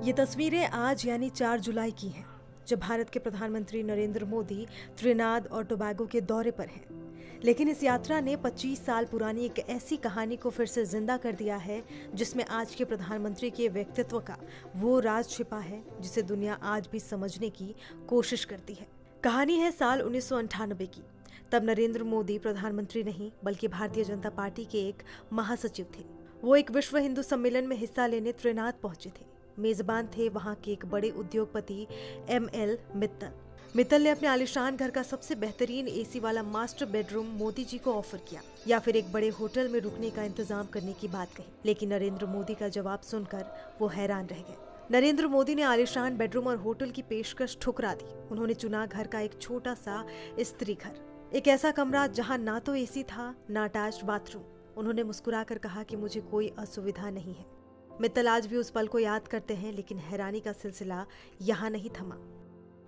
ये तस्वीरें आज यानी 4 जुलाई की हैं, जब भारत के प्रधानमंत्री नरेंद्र मोदी त्रिनाद और टोबैगो के दौरे पर हैं। लेकिन इस यात्रा ने 25 साल पुरानी एक ऐसी कहानी को फिर से जिंदा कर दिया है, जिसमें आज के प्रधानमंत्री के व्यक्तित्व का वो राज छिपा है जिसे दुनिया आज भी समझने की कोशिश करती है। कहानी है साल 1998 की। तब नरेंद्र मोदी प्रधानमंत्री नहीं बल्कि भारतीय जनता पार्टी के एक महासचिव थे। वो एक विश्व हिंदू सम्मेलन में हिस्सा लेने त्रिनाद पहुंचे थे। मेजबान थे वहां के एक बड़े उद्योगपति ML मित्तल ने अपने आलिशान घर का सबसे बेहतरीन AC वाला मास्टर बेडरूम मोदी जी को ऑफर किया, या फिर एक बड़े होटल में रुकने का इंतजाम करने की बात कही। लेकिन नरेंद्र मोदी का जवाब सुनकर वो हैरान रह गए। नरेंद्र मोदी ने आलिशान बेडरूम और होटल की पेशकश ठुकरा दी। उन्होंने चुना घर का एक छोटा सा स्त्री घर, एक ऐसा कमरा जहाँ ना तो AC था ना अटैच्ड बाथरूम। उन्होंने मुस्कुराकर कहा कि मुझे कोई असुविधा नहीं है। मित्तल आज भी उस पल को याद करते हैं, लेकिन हैरानी का सिलसिला यहाँ नहीं थमा।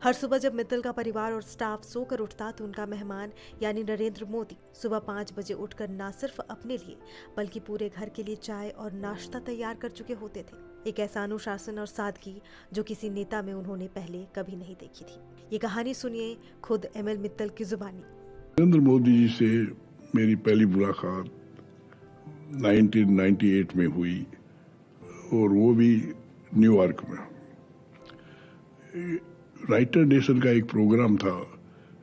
हर सुबह जब मित्तल का परिवार और स्टाफ सोकर उठता तो उनका मेहमान यानी नरेंद्र मोदी सुबह 5 बजे उठकर न सिर्फ अपने लिए बल्कि पूरे घर के लिए चाय और नाश्ता तैयार कर चुके होते थे। एक ऐसा अनुशासन और सादगी जो किसी नेता में उन्होंने पहले कभी नहीं देखी थी। ये कहानी सुनिए खुद ML मित्तल की जुबानी। नरेंद्र मोदी जी से मेरी पहली मुलाकात 1998 में हुई, और वो भी न्यूयॉर्क में। राइटर नेशन का एक प्रोग्राम था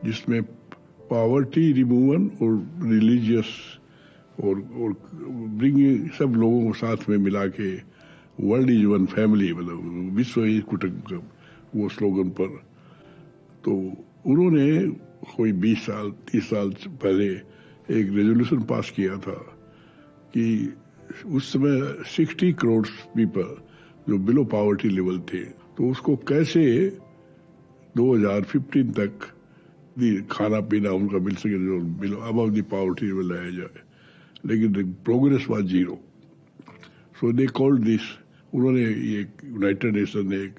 जिसमें पॉवर्टी रिमूवल और रिलीजियस और ब्रिंगिंग सब लोगों को साथ में मिला के वर्ल्ड इज वन फैमिली, मतलब विश्व एक कुटुंब, वो स्लोगन पर। तो उन्होंने कोई 20 साल 30 साल पहले एक रेजोल्यूशन पास किया था कि उस समय 60 करोड़ पीपल जो बिलो पॉवर्टी लेवल थे, तो उसको कैसे 2015 तक खाना पीना उनका मिल सके जो below above the poverty level लाया जाए। लेकिन progress was zero. So they called this, उन्होंने ये यूनाइटेड नेशन ने एक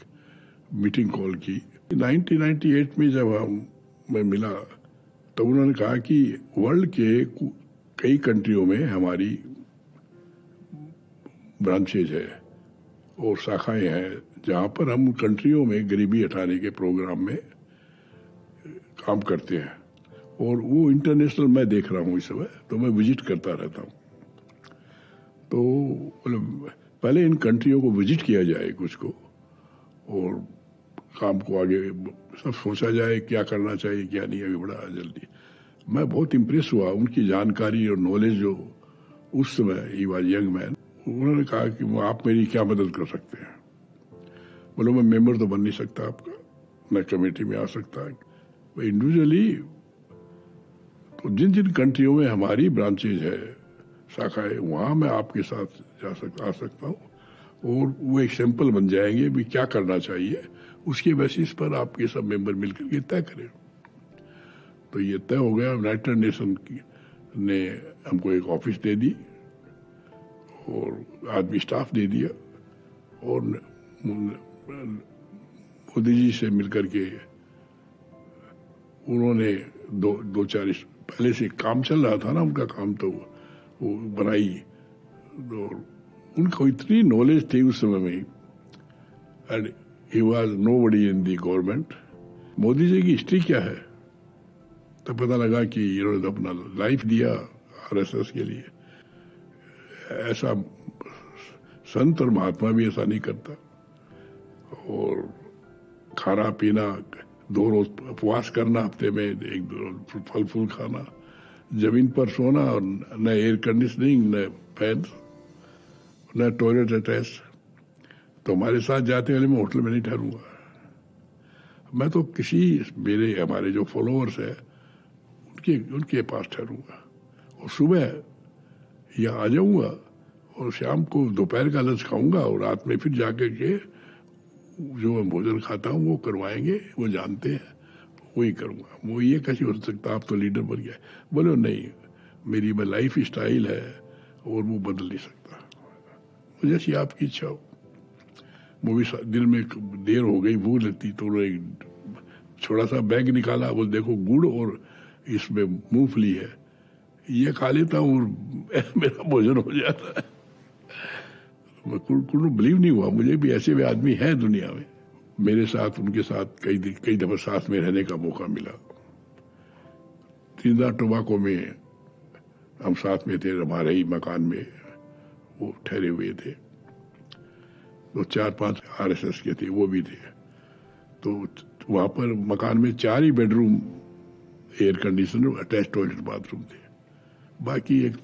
मीटिंग कॉल की 1998 में। जब मैं मिला तो उन्होंने कहा कि वर्ल्ड के कई कंट्रियों में हमारी ब्रांचेज है और शाखाएं हैं जहां पर हम कंट्रियों में गरीबी हटाने के प्रोग्राम में काम करते हैं। और वो इंटरनेशनल मैं देख रहा हूँ इस समय, तो मैं विजिट करता रहता हूँ। तो मतलब पहले इन कंट्रियों को विजिट किया जाए कुछ को, और काम को आगे सब सोचा जाए क्या करना चाहिए क्या नहीं। अभी बड़ा जल्दी मैं बहुत इम्प्रेस हुआ उनकी जानकारी और नॉलेज जो उस समय ही वाज यंग मैन। उन्होंने कहा कि आप मेरी क्या मदद कर सकते हैं। बोलो मैं मेंबर तो बन नहीं सकता आपका, मैं कमेटी में आ सकता, मैं इंडिविजुअली। तो जिन जिन कंट्रियों में हमारी ब्रांचेज है, शाखाएं, वहां मैं आपके साथ आ सकता हूँ, और वो एक सैंपल बन जाएंगे भी क्या करना चाहिए। उसके बेसिस पर आपके सब मेंबर मिलकर के तय करें। तो ये तय हो गया। यूनाइटेड नेशन ने हमको एक ऑफिस दे दी और आदमी स्टाफ दे दिया, और मोदी जी से मिलकर के उन्होंने दो चार पहले से काम चल रहा था ना उनका काम, तो वो बनाई। और उनको इतनी नॉलेज थी उस समय में, and he was nobody in the government. Modi ji की हिस्ट्री क्या है तो पता लगा कि इन्होंने अपना लाइफ दिया RSS के लिए। ऐसा संत और महात्मा भी ऐसा नहीं करता। और खाना पीना 2 रोज उपवास करना, हफ्ते में 1-2 रोज फल फूल खाना, जमीन पर सोना, और न एयर कंडीशनिंग, न फैन, न टॉयलेट अटैच। तो हमारे साथ जाते वाले मैं होटल में नहीं ठहरूंगा। मैं तो हमारे जो फॉलोअर्स है उनके पास ठहरूंगा, और सुबह यहाँ आ जाऊंगा, और शाम को दोपहर का लंच खाऊंगा, और रात में फिर जाकर के जो मैं भोजन खाता हूँ वो करवाएंगे। वो जानते हैं, वही करूंगा। वो ये कैसे हो सकता, आप तो लीडर बन गए। बोलो नहीं, मेरी लाइफ स्टाइल है और वो बदल नहीं सकता। जैसी आपकी इच्छा हो। वो भी दिन में देर हो गई, भूख लगती, तो एक छोटा सा बैग निकाला, वो देखो गुड़ और इसमें मूंगफली है, ये खा लेता हूँ और मेरा भोजन हो जाता है। कुछ बिलीव नहीं हुआ मुझे भी ऐसे भी आदमी हैं दुनिया में। मेरे साथ उनके साथ कई दफा साथ में रहने का मौका मिला। त्रिनिदाद टोबैगो में हम साथ में थे, हमारे ही मकान में वो ठहरे हुए थे। तो 4-5 RSS के थे, वो भी थे। तो वहां पर मकान में 4 ही bedroom, air conditioner, attach toilet bathroom थे। बाकी एक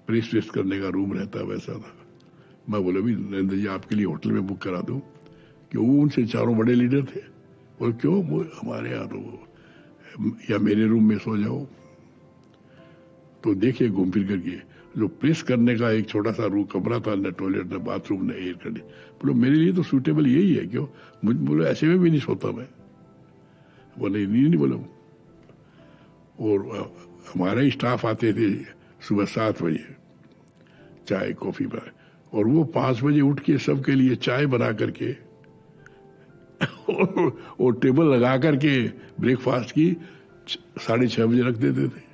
प्रेस वेस्ट करने का रूम रहता, वैसा था। मैं बोला भी नरेंद्र जी आपके लिए होटल में बुक करा दूं, कि वो उनसे चारों बड़े लीडर थे। और क्यों, वो हमारे यहाँ तो या मेरे रूम में सो जाओ। तो देखिए घूम फिर करके जो प्रेस करने का एक छोटा सा रूम कमरा था, न टॉयलेट न बाथरूम न एयर कंडीशन, बोलो मेरे लिए तो सूटेबल यही है। क्यों, मुझे बोलो ऐसे में भी नहीं सोता मैं। बोले नहीं बोलो। और हमारे ही स्टाफ आते थे सुबह 7 बजे चाय कॉफी बना, और वो 5 बजे उठ के सबके लिए चाय बना करके और टेबल लगा करके ब्रेकफास्ट की 6:30 बजे रख देते थे।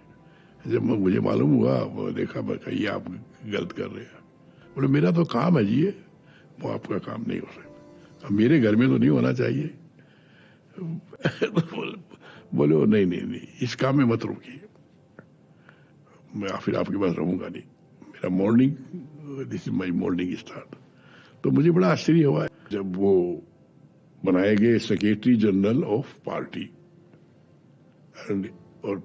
जब मुझे मालूम हुआ, वो देखा, मैं कहा ये आप गलत कर रहे हैं। बोले मेरा तो काम है जी, वो आपका काम नहीं हो सकता, मेरे घर में तो नहीं होना चाहिए। बोले नहीं, इस काम में मत रुकिए, मैं फिर आपके पास रहूंगा नहीं। मेरा morning, this is my morning start. तो मुझे बड़ा आश्चर्य हुआ जब वो बनाए गए सेक्रेटरी जनरल ऑफ पार्टी, और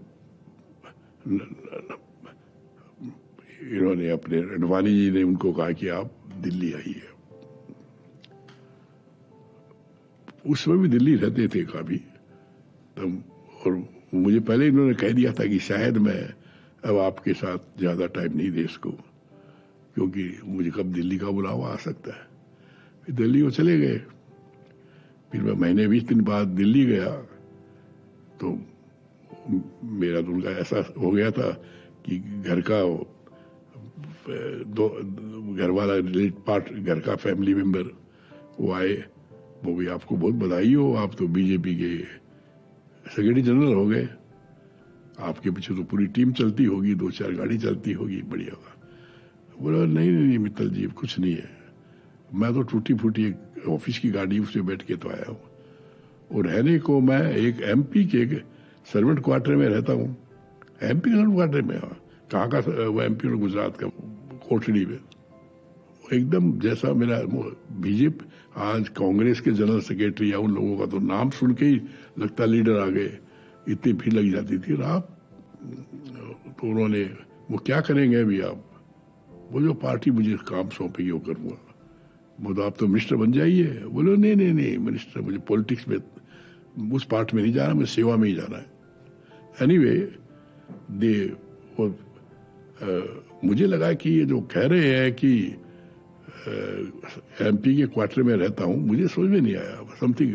इन्होंने अपने अडवाणी जी ने उनको कहा कि आप दिल्ली आइए। उस समय भी दिल्ली रहते थे काफी तब, और मुझे पहले इन्होंने कह दिया था कि शायद मैं अब आपके साथ ज्यादा टाइम नहीं दे सकूं, क्योंकि मुझे कब दिल्ली का बुलावा आ सकता है। फिर दिल्ली वो चले गए। फिर मैं महीने 20 दिन बाद दिल्ली गया, तो मेरा तो उनका ऐसा हो गया था कि घर का घर वाला पार्ट, घर का फैमिली मेंबर वो आए, वो भी आपको बहुत बधाई हो, आप तो बीजेपी के सेक्रेटरी जनरल हो गए, आपके पीछे तो पूरी टीम चलती होगी, 2-4 गाड़ी चलती होगी, बढ़िया होगा। बोला नहीं मित्तल जी कुछ नहीं है, मैं तो टूटी फूटी एक ऑफिस की गाड़ी उसमें बैठ के तो आया हूँ, और रहने को मैं एक MP के सर्वेंट क्वार्टर में रहता हूँ। MP सर्वेंट क्वार्टर में, कहाँ का वो MP, गुजरात का, कोठड़ी में। एकदम जैसा मेरा बीजेपी, आज कांग्रेस के जनरल सेक्रेटरी या उन लोगों का तो नाम सुन के ही लगता लीडर आ गए, इतनी भीड़ लग जाती थी। और आप तो उन्होंने, वो क्या करेंगे अभी आप, वो जो पार्टी मुझे काम सौंपेगी वो करूँगा। वो तो आप तो मिनिस्टर बन जाइए। बोलो नहीं मिनिस्टर, मुझे पॉलिटिक्स में उस पार्ट में नहीं जाना, मुझे सेवा में ही जाना है। एनीवे मुझे लगा कि ये जो कह रहे हैं कि MP के क्वार्टर में रहता हूँ, मुझे समझ में नहीं आया समथिंग।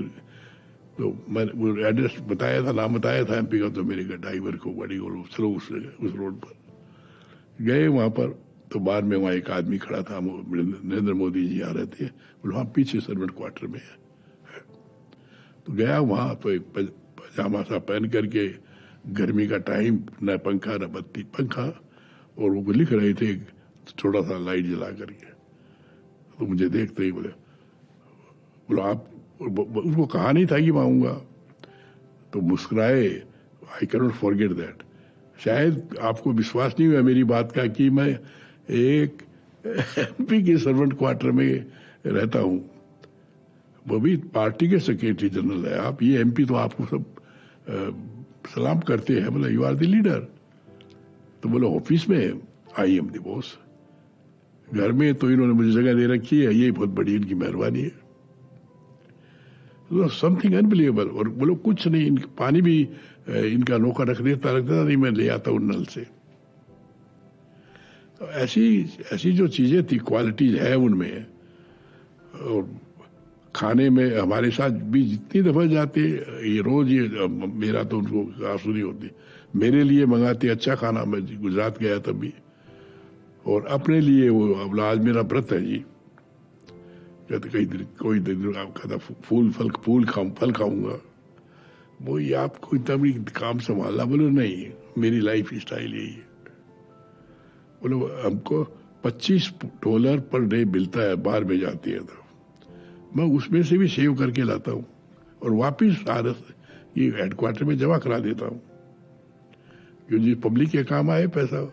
तो मैं वो एड्रेस बताया था, नाम बताया था MP का, तो मेरे ड्राइवर को गाड़ी को चलो उस रोड पर गए। वहां पर तो बाद में वहाँ एक आदमी खड़ा था, नरेंद्र मोदी जी आ रहे थे, बोले हाँ पीछे सर्वेंट क्वार्टर में है। तो गया वहां, तो एक पजामा सा पहन करके, गर्मी का टाइम, न पंखा न बत्ती, पंखा, और वो लिख रहे थे छोटा सा लाइट जला करके। तो मुझे देखते ही बोला आप, उसको कहा नहीं था कि मैं आऊंगा, तो मुस्कुराए, I can not forget that. शायद आपको विश्वास नहीं हुआ मेरी बात का कि मैं एक MP के सर्वेंट क्वार्टर में रहता हूं, वो भी पार्टी के सेक्रेटरी जनरल है आप। ये MP तो आपको सब सलाम करते हैं, बोला यू आर द लीडर। तो बोला ऑफिस में आई एम द बॉस, घर में तो इन्होंने मुझे जगह दे रखी है, ये बहुत बड़ी इनकी मेहरबानी है। Something unbelievable. और बोलो कुछ नहीं, पानी भी इनका नौका रख देता नहीं, मैं ले आता हूं नल से। तो ऐसी जो चीजें थी, क्वालिटीज है उनमें। और खाने में हमारे साथ भी जितनी दफा जाते, ये रोज ये मेरा तो उनको आंसू नहीं होती, मेरे लिए मंगाते अच्छा खाना। मैं गुजरात गया तब भी, और अपने लिए वो, अब आज मेरा व्रत है जी, कहते कोई दिन आप कहता फल खाऊंगा, वो ये आपको इतना भी काम संभालना। बोलो नहीं, मेरी लाइफ स्टाइल यही है। बोलो हमको $25 पर डे मिलता है, बाहर में जाती है तो मैं उसमें से भी सेव करके लाता हूँ और वापिस ये हेडक्वार्टर में जमा करा देता हूँ, क्योंकि पब्लिक के काम आए पैसा।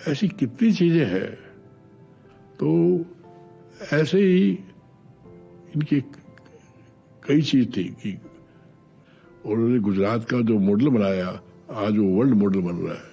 ऐसी कितनी चीजें हैं। तो ऐसे ही इनकी कई चीज थी कि उन्होंने गुजरात का जो मॉडल बनाया, आज वो वर्ल्ड मॉडल बन रहा है।